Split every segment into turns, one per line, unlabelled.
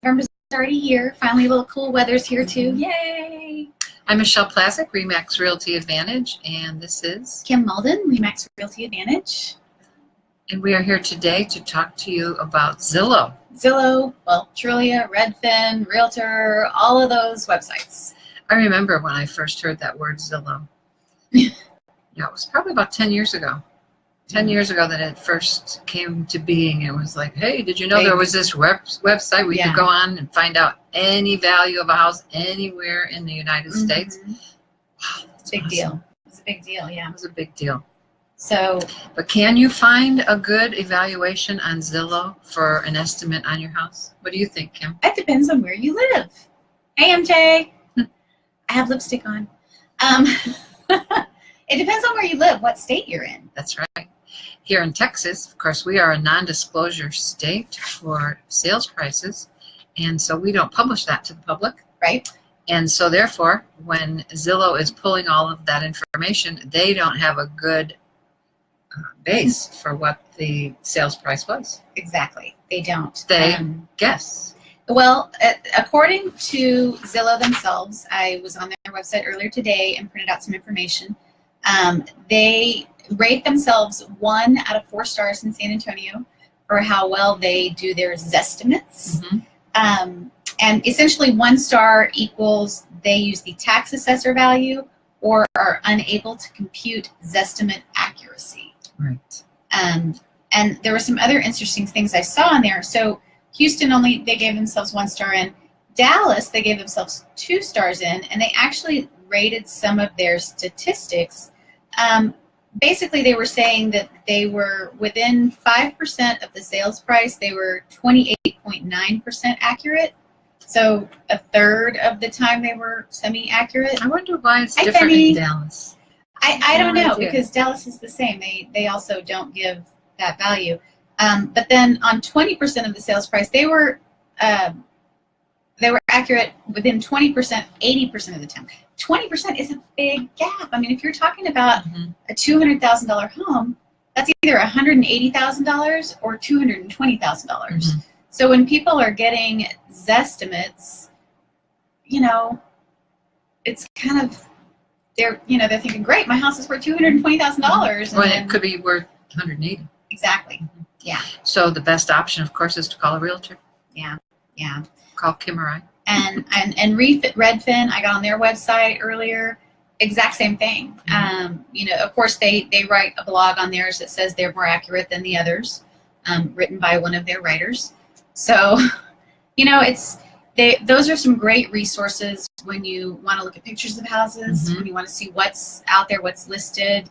November's already here. Finally, a little cool weather's here too. Yay!
I'm Michelle Plazik, Remax Realty Advantage, and this is
Kim Malden, Remax Realty Advantage.
And we are here today to talk to you about Zillow.
Zillow, well, Trulia, Redfin, Realtor, all of those websites.
I remember when I first heard that word Zillow. Yeah, it was probably about 10 years ago. 10 years ago that it first came to being. It was like, hey, did you know there was this website where you could go on and find out any value of a house anywhere in the United States? Wow, that's
big
awesome.
deal. It was a big deal, yeah.
It was a big deal.
So,
but can you find a good evaluation on Zillow for an estimate on your house? What do you think, Kim?
It depends on where you live. Hey, MJ. I have lipstick on. It depends on where you live, what state you're in.
That's right. Here in Texas, of course, we are a non-disclosure state for sales prices, and so we don't publish that to the public.
Right.
And so therefore, when Zillow is pulling all of that information, they don't have a good base for what the sales price was.
Exactly. They don't.
They guess.
Well, according to Zillow themselves, I was on their website earlier today and printed out some information. They rate themselves 1 out of 4 stars in San Antonio for how well they do their Zestimates. And essentially 1 star equals they use the tax assessor value or are unable to compute Zestimate accuracy.
Right.
And there were some other interesting things I saw in there. So Houston they gave themselves 1 star in. Dallas, they gave themselves 2 stars in, and they actually rated some of their statistics. Basically, they were saying that they were within 5% of the sales price. They were 28.9% accurate. So a third of the time they were semi-accurate.
I wonder why it's different in Dallas.
I don't know, because Dallas is the same. They also don't give that value. But then on 20% of the sales price, they were accurate within 20%, 80% of the time. 20% is a big gap. I mean, if you're talking about a $200,000 home, that's either $180,000 or $220,000. So when people are getting Zestimates, you know, it's kind of they're thinking, great, my house is worth $220,000.
Well, it could be worth $180,000.
Exactly. Yeah.
So the best option, of course, is to call a realtor.
Yeah. Yeah.
Call Kim or I.
And Redfin, I got on their website earlier, exact same thing. Of course, they write a blog on theirs that says they're more accurate than the others, written by one of their writers. So, those are some great resources when you want to look at pictures of houses, when you want to see what's out there, what's listed,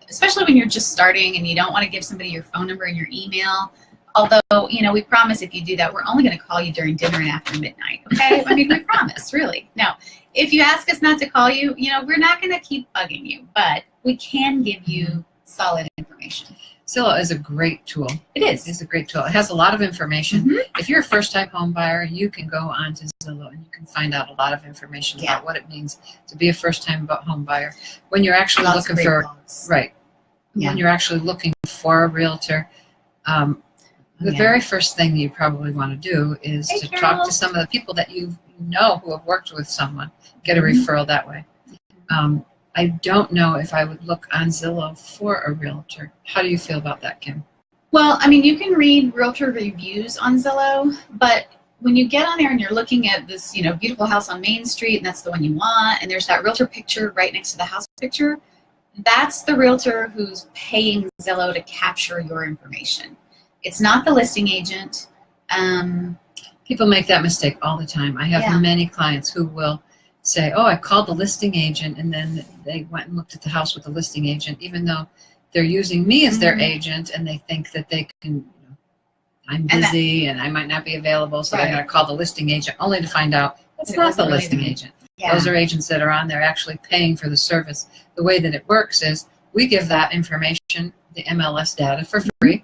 especially when you're just starting and you don't want to give somebody your phone number and your email. Although, we promise if you do that, we're only going to call you during dinner and after midnight, okay? I mean, we promise, really. Now, if you ask us not to call you, we're not going to keep bugging you, but we can give you solid information.
Zillow is a great tool.
It is.
It's a great tool. It has a lot of information. If you're a first-time home buyer, you can go onto Zillow and you can find out a lot of information about what it means to be a first-time home buyer. When you're actually looking for blogs. Right. Yeah. When you're actually looking for a realtor, the very first thing you probably want to do is to talk to some of the people that you know who have worked with someone, get a referral that way. I don't know if I would look on Zillow for a realtor. How do you feel about that, Kim?
Well, I mean, you can read realtor reviews on Zillow, but when you get on there and you're looking at this, beautiful house on Main Street, and that's the one you want, and there's that realtor picture right next to the house picture, that's the realtor who's paying Zillow to capture your information. It's not the listing agent.
People make that mistake all the time. I have many clients who will say, oh, I called the listing agent, and then they went and looked at the house with the listing agent, even though they're using me as their agent, and they think that they can, I'm busy and I might not be available, so they're going to call the listing agent, only to find out it's not the listing agent. Those are agents that are on there actually paying for the service. The way that it works is we give that information, the MLS data, for free.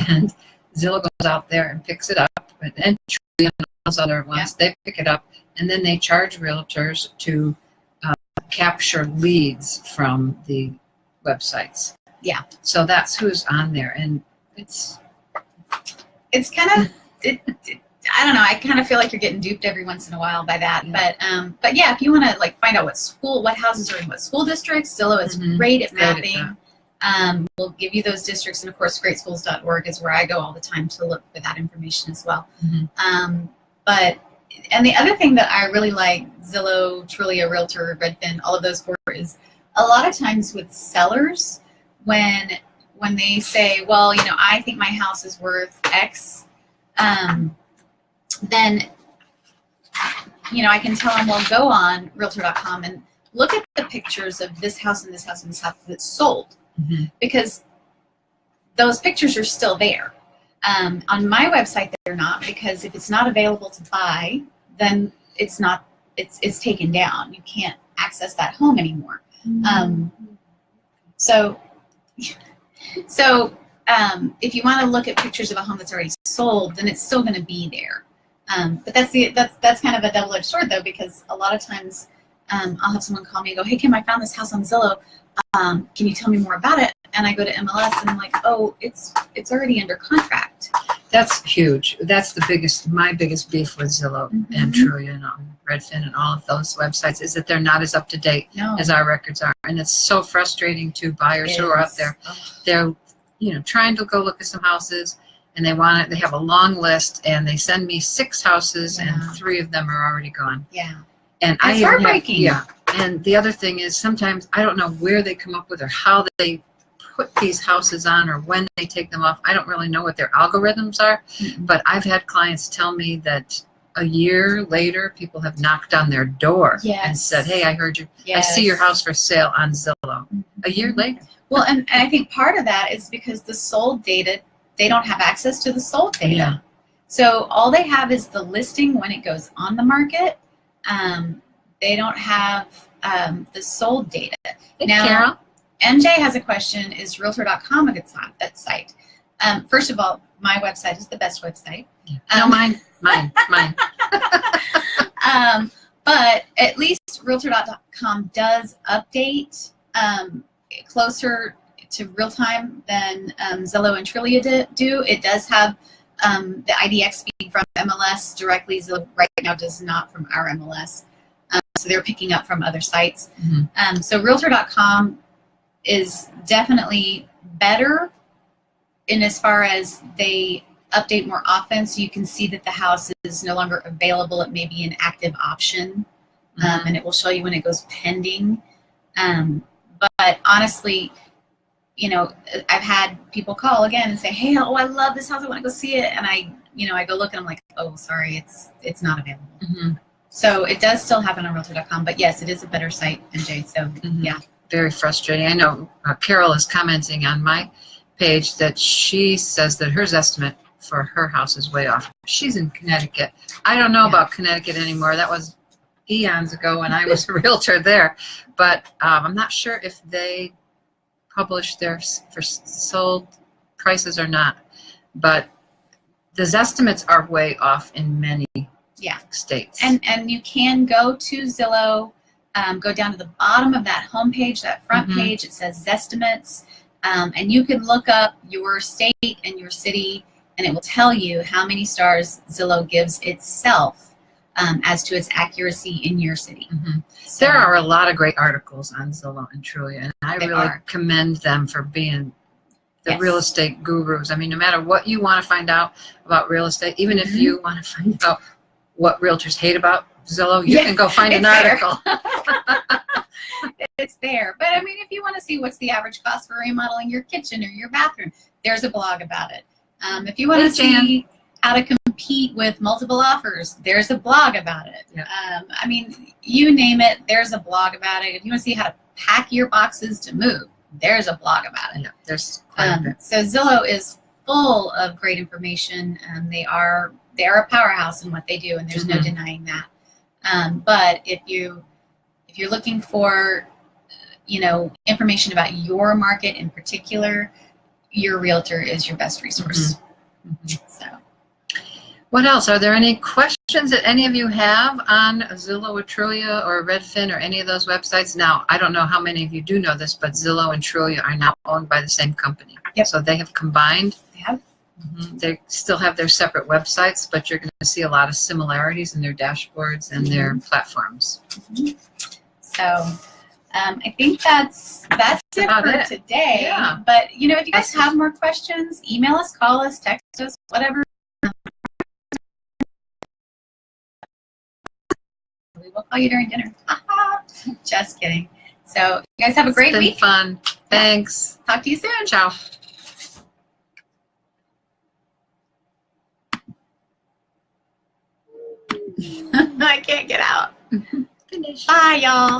And Zillow goes out there and picks it up, and those other ones, they pick it up, and then they charge realtors to capture leads from the websites. Yeah. So that's who's on there, and it's
kind of I don't know. I kind of feel like you're getting duped every once in a while by that.
Yeah.
But yeah, if you want to like find out what houses are in what school districts, Zillow is great at mapping. We'll give you those districts, and of course, greatschools.org is where I go all the time to look for that information as well. And the other thing that I really like Zillow, Trulia, Realtor, Redfin, all of those for is a lot of times with sellers when they say, well, you know, I think my house is worth X, then, you know, I can tell them, well, go on Realtor.com and look at the pictures of this house and this house and this house that's sold, because those pictures are still there. On my website, they're not, because if it's not available to buy, then it's taken down. You can't access that home anymore. So if you want to look at pictures of a home that's already sold, then it's still going to be there. But that's kind of a double-edged sword, though, because a lot of times I'll have someone call me and go, hey, Kim, I found this house on Zillow. Can you tell me more about it? And I go to MLS and I'm like, oh, it's already under contract.
That's huge. That's my biggest beef with Zillow and Trulia and Redfin and all of those websites is that they're not as up to date as our records are, and it's so frustrating to buyers who are out there. They're, you know, trying to go look at some houses, and they have a long list, and they send me 6 houses, and 3 of them are already gone.
Yeah,
and
it's heartbreaking.
And the other thing is sometimes I don't know where they come up with or how they put these houses on or when they take them off. I don't really know what their algorithms are, but I've had clients tell me that a year later, people have knocked on their door and said, hey, I heard you. I see your house for sale on Zillow. A year later.
Well, and I think part of that is because the sold data, they don't have access to the sold data.
Yeah.
So all they have is the listing when it goes on the market. They don't have the sold data.
Hey,
now,
Carol?
MJ has a question, is Realtor.com a good site? First of all, my website is the best website.
No, mine.
But at least Realtor.com does update closer to real time than Zillow and Trulia do. It does have the IDX feed from MLS directly. Zillow right now does not from our MLS. So they're picking up from other sites. So Realtor.com is definitely better in as far as they update more often, so you can see that the house is no longer available. It may be an active option, and it will show you when it goes pending. But honestly, you know, I've had people call again and say, hey, oh, I love this house, I want to go see it. And I go look and I'm like, oh, sorry, it's not available. So it does still happen on Realtor.com, but yes, it is a better site, MJ. So yeah.
Very frustrating. I know Carol is commenting on my page that she says that her estimate for her house is way off. She's in Connecticut. I don't know about Connecticut anymore. That was eons ago when I was a realtor there. But I'm not sure if they publish their for sold prices or not. But the estimates are way off in many states.
And you can go to Zillow, go down to the bottom of that home page, that front page. It says Zestimates. And you can look up your state and your city, and it will tell you how many stars Zillow gives itself as to its accuracy in your city. So,
there are a lot of great articles on Zillow and Trulia, and I really commend them for being the real estate gurus. I mean, no matter what you want to find out about real estate, even if you want to find out what realtors hate about Zillow, you can go find an article.
It's there. But I mean, if you want to see what's the average cost for remodeling your kitchen or your bathroom, there's a blog about it. If you want to see how to compete with multiple offers, there's a blog about it. I mean, you name it, there's a blog about it. If you want to see how to pack your boxes to move, there's a blog about it.
There's
so Zillow is full of great information. They are a powerhouse in what they do, and there's no denying that. But if you're looking for, information about your market in particular, your realtor is your best resource. So,
what else? Are there any questions that any of you have on Zillow or Trulia or Redfin or any of those websites? Now, I don't know how many of you do know this, but Zillow and Trulia are now owned by the same company. So they have combined. They still have their separate websites, but you're going to see a lot of similarities in their dashboards and their platforms.
So I think that's it for today.
Yeah.
But if you guys have more questions, email us, call us, text us, whatever. We will call you during dinner. Just kidding. So you guys have a great week.
It's been fun. Thanks.
Talk to you soon.
Ciao.
I can't get out.
Finish.
Bye, y'all.